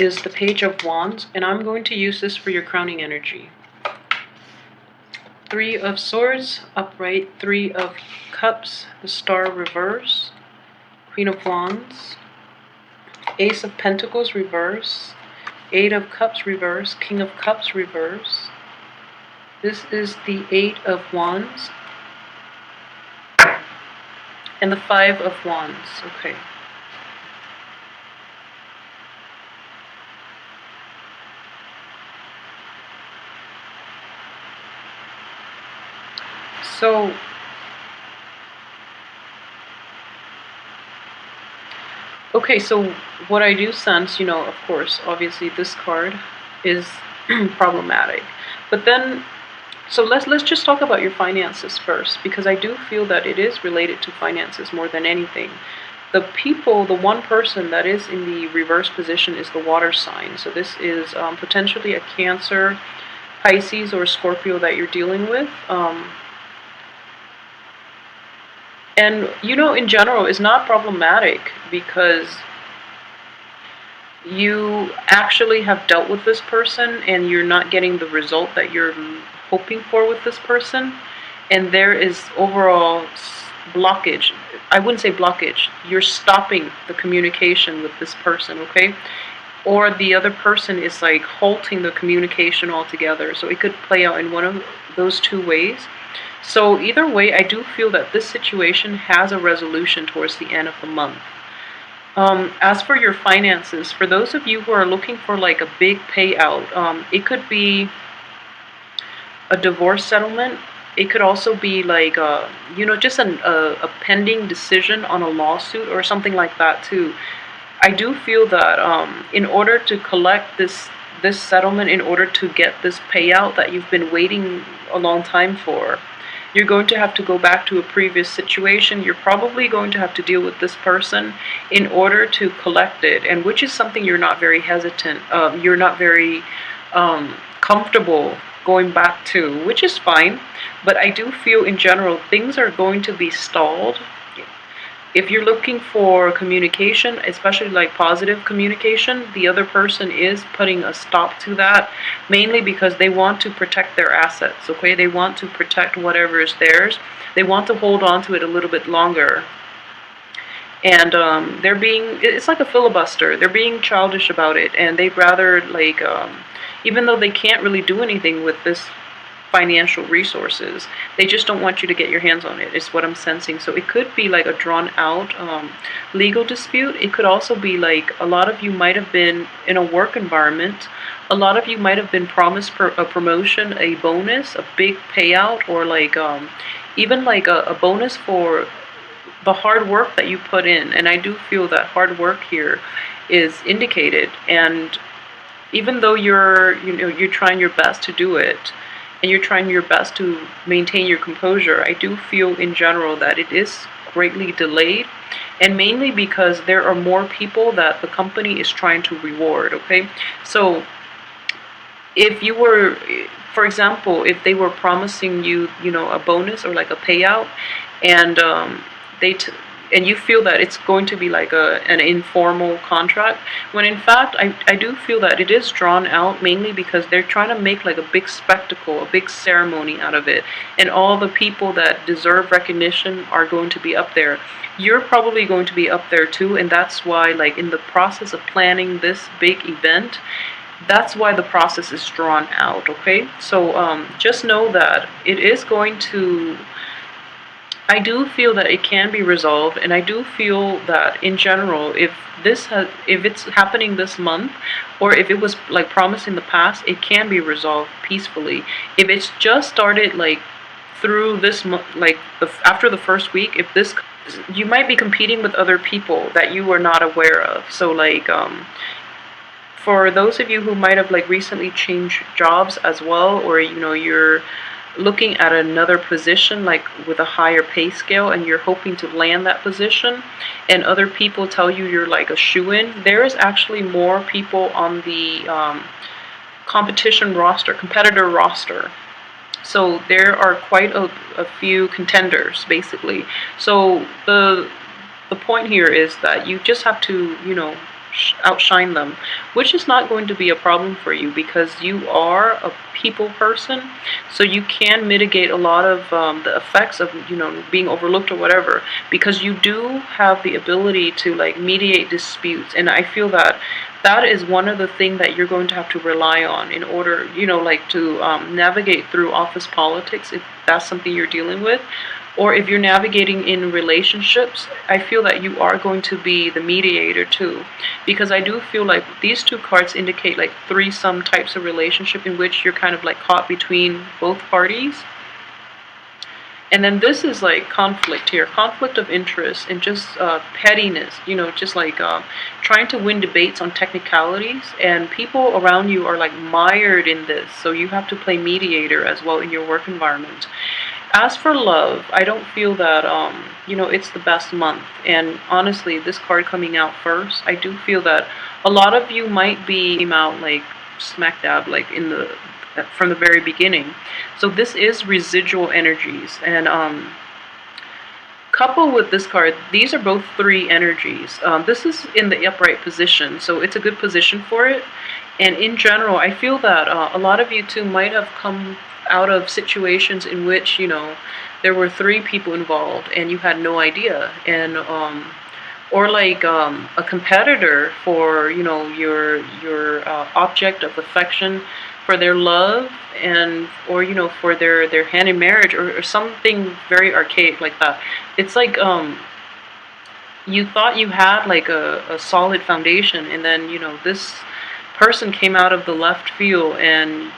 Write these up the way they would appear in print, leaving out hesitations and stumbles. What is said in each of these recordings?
is the Page of Wands, and I'm going to use this for your crowning energy. Three of Swords, upright. Three of Cups, the Star reverse. Queen of Wands. Ace of Pentacles reverse. Eight of Cups reverse. King of Cups reverse. This is the Eight of Wands. And the Five of Wands. Okay. So, okay, so what I do sense, of course, obviously this card is problematic. But then, so let's just talk about your finances first, because I do feel that it is related to finances more than anything. The one person that is in the reverse position is the water sign. So this is potentially a Cancer, Pisces, or Scorpio that you're dealing with. And, in general, it's not problematic because you actually have dealt with this person and you're not getting the result that you're hoping for with this person. And there is overall blockage. I wouldn't say blockage. You're stopping the communication with this person, okay? Or the other person is like halting the communication altogether. So it could play out in one of those two ways. So either way, I do feel that this situation has a resolution towards the end of the month. As for your finances, for those of you who are looking for like a big payout, it could be a divorce settlement. It could also be like, just a pending decision on a lawsuit or something like that too. I do feel that in order to collect this settlement, in order to get this payout that you've been waiting a long time for, you're going to have to go back to a previous situation. You're probably going to have to deal with this person in order to collect it, and which is something you're not very hesitant, you're not very comfortable going back to, which is fine. But I do feel in general things are going to be stalled. If you're looking for communication, especially like positive communication, the other person is putting a stop to that, mainly because they want to protect their assets, okay? They want to protect whatever is theirs. They want to hold on to it a little bit longer. And it's like a filibuster. They're being childish about it, and they'd rather, like, even though they can't really do anything with this financial resources, they just don't want you to get your hands on it, is what I'm sensing. So it could be like a drawn out legal dispute. It could also be like a lot of you might have been in a work environment. A lot of you might have been promised a promotion, a bonus, a big payout, or like even like a bonus for the hard work that you put in. And I do feel that hard work here is indicated. And even though you're trying your best to do it, and you're trying your best to maintain your composure, I do feel in general that it is greatly delayed, and mainly because there are more people that the company is trying to reward, okay? So if you were, for example, if they were promising you, a bonus or like a payout, and and you feel that it's going to be like an informal contract, when in fact I do feel that it is drawn out, mainly because they're trying to make like a big spectacle, a big ceremony out of it, and all the people that deserve recognition are going to be up there. You're probably going to be up there too, and that's why, like, in the process of planning this big event, that's why the process is drawn out, okay? So just know that it is going to, I do feel that it can be resolved, and I do feel that in general, if it's happening this month, or if it was like promised in the past, it can be resolved peacefully. If it's just started like through this month, like after the first week, you might be competing with other people that you were not aware of. So like for those of you who might have like recently changed jobs as well, or you're looking at another position like with a higher pay scale, and you're hoping to land that position, and other people tell you you're like a shoo-in, there is actually more people on the competitor roster. So there are quite a few contenders, basically. So the point here is that you just have to, outshine them, which is not going to be a problem for you because you are a people person, so you can mitigate a lot of the effects of being overlooked or whatever, because you do have the ability to like mediate disputes. And I feel that that is one of the things that you're going to have to rely on in order like to navigate through office politics, if that's something you're dealing with. Or if you're navigating in relationships, I feel that you are going to be the mediator too. Because I do feel like these two cards indicate like threesome types of relationship in which you're kind of like caught between both parties. And then this is like conflict here, conflict of interest and just pettiness, just like trying to win debates on technicalities. And people around you are like mired in this. So you have to play mediator as well in your work environment. As for love, I don't feel that, it's the best month. And honestly, this card coming out first, I do feel that a lot of you might be out like smack dab, like from the very beginning. So this is residual energies. And coupled with this card, these are both 3 energies. This is in the upright position, so it's a good position for it. And in general, I feel that a lot of you too might have come out of situations in which there were 3 people involved and you had no idea. And or like a competitor for your object of affection, for their love, and or for their hand in marriage, or something very archaic like that. It's like you thought you had like a solid foundation, and then this person came out of the left field, and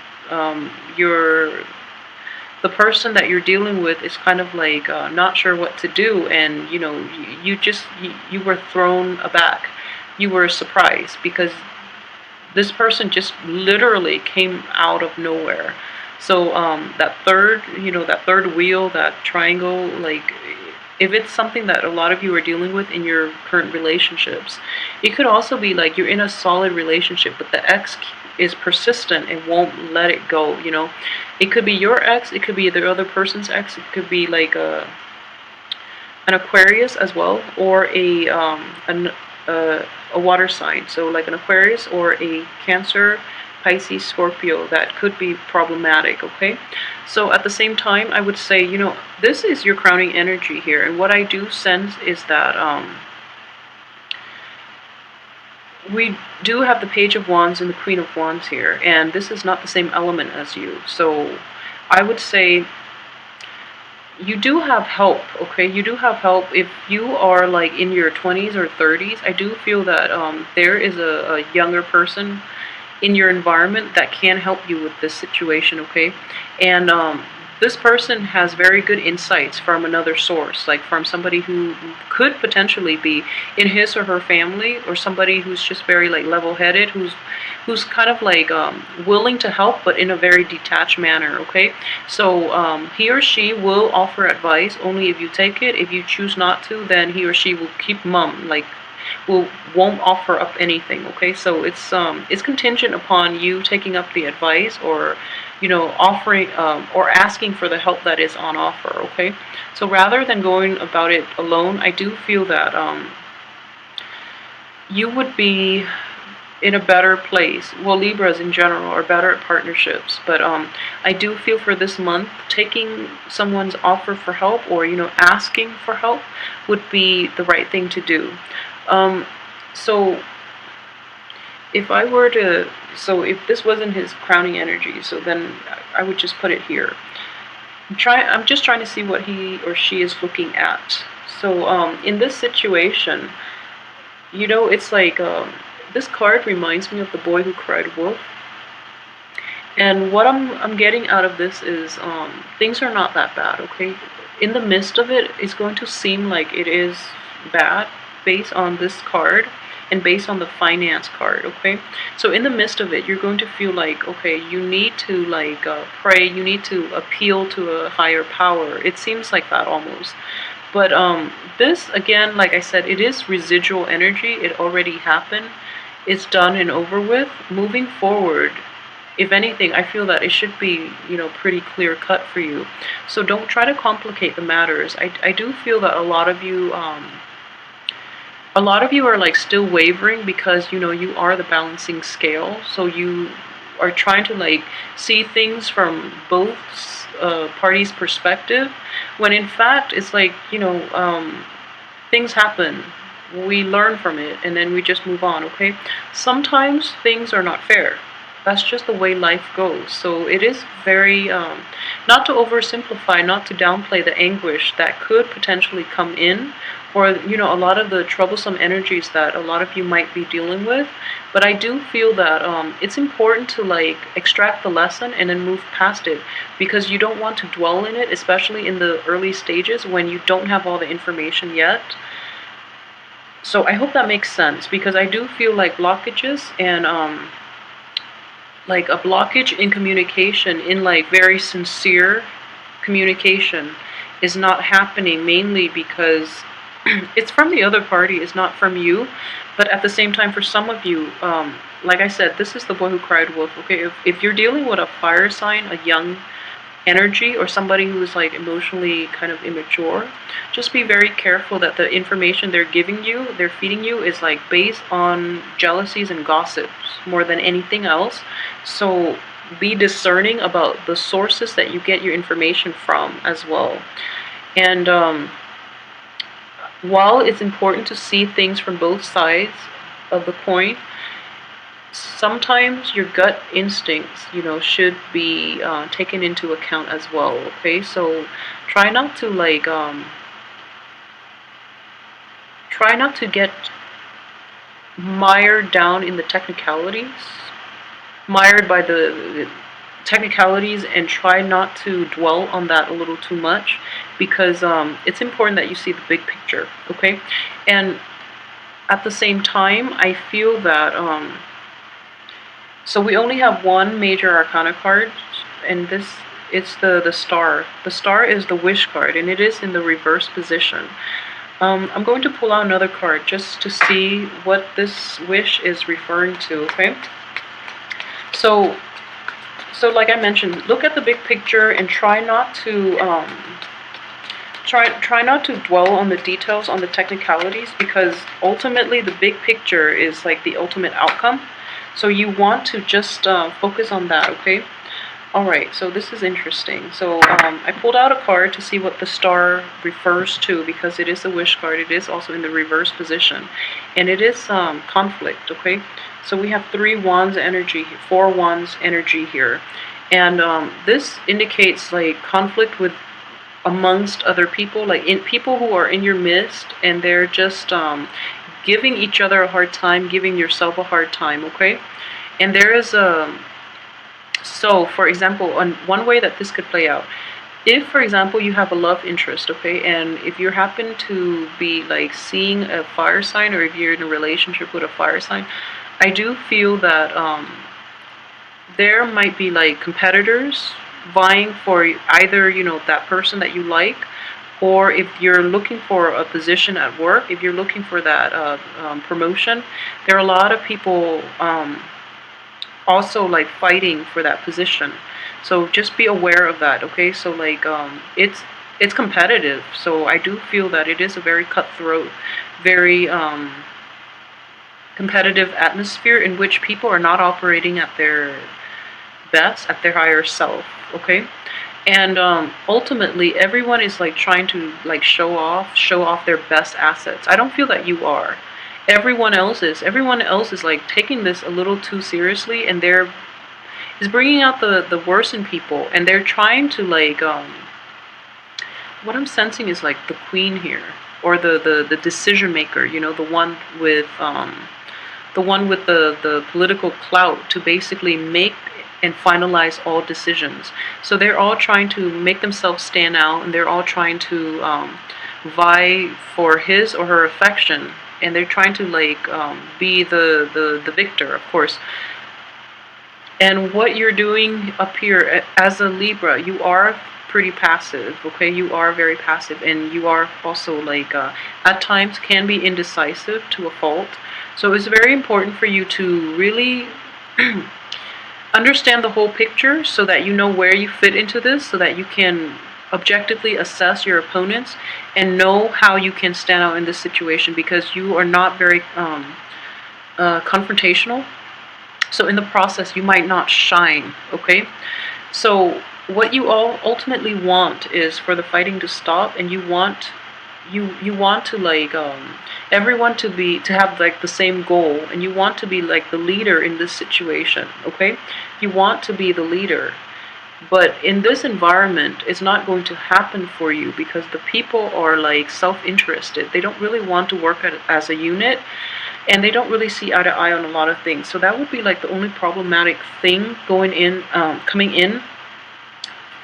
the person that you're dealing with is kind of like not sure what to do, and you were thrown aback. You were surprised because this person just literally came out of nowhere. So that third wheel, that triangle, like if it's something that a lot of you are dealing with in your current relationships, it could also be like you're in a solid relationship, but the ex is persistent and won't let it go. It could be your ex, it could be the other person's ex, it could be like an Aquarius as well, or a water sign, so like an Aquarius or a Cancer, Pisces, Scorpio. That could be problematic. Okay, so at the same time, I would say this is your crowning energy here, and what I do sense is that we do have the Page of Wands and the Queen of Wands here, and this is not the same element as you. So I would say you do have help. Okay, you do have help. If you are like in your 20s or 30s, I do feel that there is a younger person in your environment that can help you with this situation. Okay, and this person has very good insights from another source, like from somebody who could potentially be in his or her family, or somebody who's just very like level-headed, who's kind of like willing to help, but in a very detached manner. Okay, so he or she will offer advice only if you take it. If you choose not to, then he or she will keep mum, like won't offer up anything. Okay, so it's contingent upon you taking up the advice, or offering or asking for the help that is on offer. Okay, so rather than going about it alone, I do feel that you would be in a better place. Well, Libras in general are better at partnerships, but I do feel for this month, taking someone's offer for help, or asking for help, would be the right thing to do. So if I were to, so if this wasn't his crowning energy, so then I would just put it here. I'm just trying to see what he or she is looking at. So in this situation, it's like this card reminds me of the boy who cried wolf. And what I'm getting out of this is things are not that bad. Okay, in the midst of it, it's going to seem like it is bad based on this card and based on the finance card. Okay, so in the midst of it, you're going to feel like, okay, you need to like pray, you need to appeal to a higher power. It seems like that almost. But this, again, like I said, it is residual energy. It already happened. It's done and over with. Moving forward, if anything, I feel that it should be, pretty clear cut for you. So don't try to complicate the matters. I do feel that a lot of you A lot of you are like still wavering because you are the balancing scale, so you are trying to like see things from both parties' perspective, when in fact it's like things happen, we learn from it, and then we just move on. Okay, sometimes things are not fair. That's just the way life goes. So it is very, not to oversimplify, not to downplay the anguish that could potentially come in, or a lot of the troublesome energies that a lot of you might be dealing with. But I do feel that it's important to like extract the lesson and then move past it, because you don't want to dwell in it, especially in the early stages when you don't have all the information yet. So I hope that makes sense, because I do feel like blockages and like a blockage in communication, in like very sincere communication, is not happening, mainly because it's from the other party, it's not from you. But at the same time, for some of you, like I said, this is the boy who cried wolf. Okay, if you're dealing with a fire sign, a young energy, or somebody who is like emotionally kind of immature, just be very careful that the information they're giving you, they're feeding you, is like based on jealousies and gossips more than anything else. So be discerning about the sources that you get your information from as well. And while it's important to see things from both sides of the coin, sometimes your gut instincts, should be taken into account as well. Okay, so try not to like try not to get mired down in the technicalities, mired by the technicalities, and try not to dwell on that a little too much, because it's important that you see the big picture. Okay, and at the same time, I feel that so we only have one major arcana card, and it's the star. The star is the wish card, and it is in the reverse position. I'm going to pull out another card just to see what this wish is referring to. Okay, so like I mentioned, look at the big picture and try not to try not to dwell on the details, on the technicalities, because ultimately the big picture is like the ultimate outcome. So you want to just focus on that. Okay, alright, so this is interesting. So I pulled out a card to see what the star refers to, because it is a wish card. It is also in the reverse position, and it is conflict. Okay, so we have 3 wands energy, 4 wands energy here, and this indicates like conflict with amongst other people, like in people who are in your midst, and they're just giving each other a hard time, giving yourself a hard time. Okay, and there is a so for example, on one way that this could play out, if for example you have a love interest, okay, and if you happen to be like seeing a fire sign, or if you're in a relationship with a fire sign, I do feel that there might be like competitors vying for either that person that you like, or if you're looking for a position at work, if you're looking for that promotion, there are a lot of people also like fighting for that position. So just be aware of that. Okay, so like it's competitive. So I do feel that it is a very cutthroat, very competitive atmosphere, in which people are not operating at their best, at their higher self. Okay, and ultimately everyone is like trying to like show off their best assets. I don't feel that you are. Everyone else is like taking this a little too seriously, and they're is bringing out the worst in people, and they're trying to like what I'm sensing is like the queen here, or the decision maker, the one with the political clout, to basically make and finalize all decisions. So they're all trying to make themselves stand out, and they're all trying to vie for his or her affection, and they're trying to like be the victor, of course. And what you're doing up here as a Libra, you are pretty passive. Okay, you are very passive, and you are also like at times can be indecisive to a fault. So it's very important for you to really understand the whole picture, so that you know where you fit into this, so that you can objectively assess your opponents and know how you can stand out in this situation, because you are not very confrontational. So in the process, you might not shine, okay? So what you all ultimately want is for the fighting to stop, and you want to like everyone to have like the same goal, and you want to be like the leader in this situation, okay? You want to be the leader. But in this environment, it's not going to happen for you because the people are like self-interested. They don't really want to work as a unit, and they don't really see eye to eye on a lot of things. So that would be like the only problematic thing coming in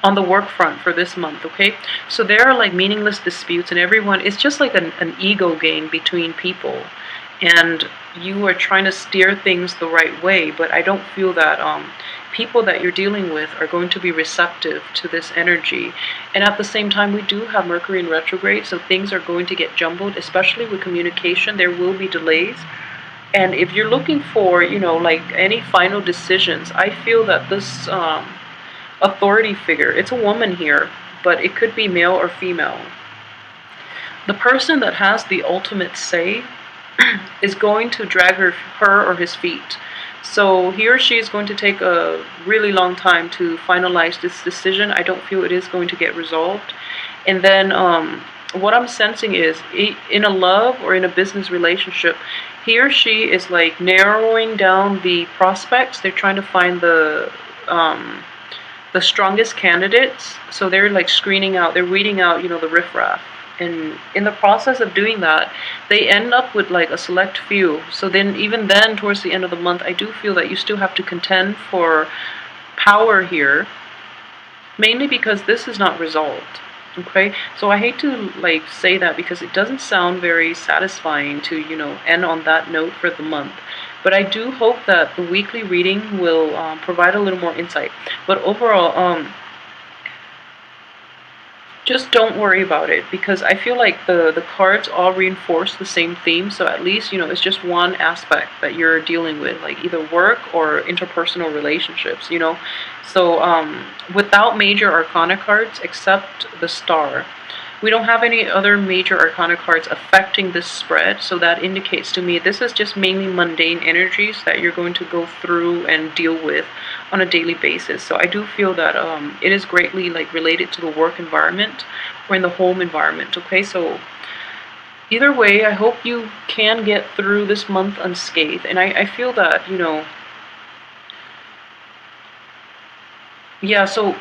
on the work front for this month, okay? So there are like meaningless disputes, and everyone, it's just like an ego game between people, and you are trying to steer things the right way, but I don't feel that people that you're dealing with are going to be receptive to this energy. And at the same time, we do have Mercury in retrograde, so things are going to get jumbled, especially with communication. There will be delays. And if you're looking for, like any final decisions, I feel that this authority figure, it's a woman here, but it could be male or female. The person that has the ultimate say is going to drag her or his feet. So he or she is going to take a really long time to finalize this decision. I don't feel it is going to get resolved. And then what I'm sensing is, in a love or in a business relationship, he or she is like narrowing down the prospects. They're trying to find the strongest candidates. So they're like screening out, they're weeding out, the riffraff. And in the process of doing that, they end up with like a select few. So then, even then, towards the end of the month, I do feel that you still have to contend for power here, mainly because this is not resolved. Okay, so I hate to like say that because it doesn't sound very satisfying to end on that note for the month. But I do hope that the weekly reading will provide a little more insight. But overall, just don't worry about it, because I feel like the cards all reinforce the same theme. So at least, it's just one aspect that you're dealing with, like either work or interpersonal relationships, So without major arcana cards, except the star, we don't have any other major arcana cards affecting this spread. So that indicates to me this is just mainly mundane energies that you're going to go through and deal with on a daily basis. So I do feel that it is greatly like related to the work environment or in the home environment. Okay, so either way, I hope you can get through this month unscathed. And I feel that, yeah, so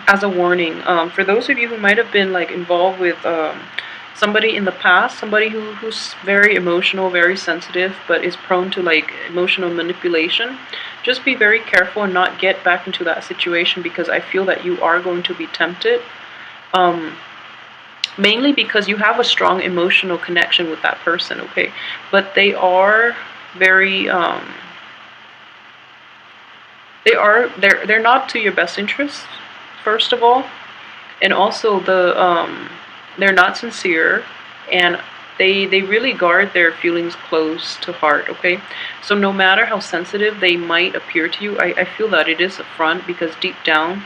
as a warning, for those of you who might have been like involved with somebody in the past, somebody who's very emotional, very sensitive, but is prone to like emotional manipulation, just be very careful and not get back into that situation, because I feel that you are going to be tempted. Mainly because you have a strong emotional connection with that person, okay? But they are very they're not to your best interest, first of all, and also they're not sincere, and they really guard their feelings close to heart, okay? So no matter how sensitive they might appear to you, I feel that it is a front, because deep down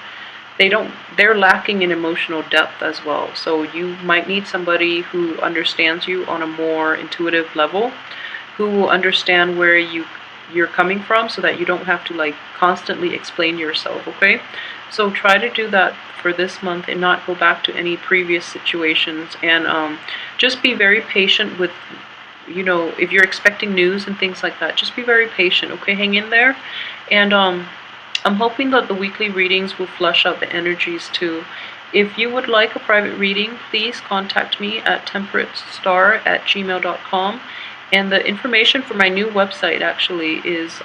they're lacking in emotional depth as well. So you might need somebody who understands you on a more intuitive level, who will understand where you're coming from, so that you don't have to like constantly explain yourself, okay? So try to do that for this month and not go back to any previous situations, and just be very patient with, if you're expecting news and things like that, just be very patient, okay? Hang in there. And I'm hoping that the weekly readings will flush out the energies too. If you would like a private reading, please contact me at temperatestar@gmail.com. And the information for my new website actually is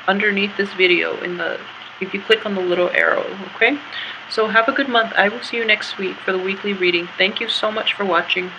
underneath this video if you click on the little arrow, okay? So have a good month. I will see you next week for the weekly reading. Thank you so much for watching.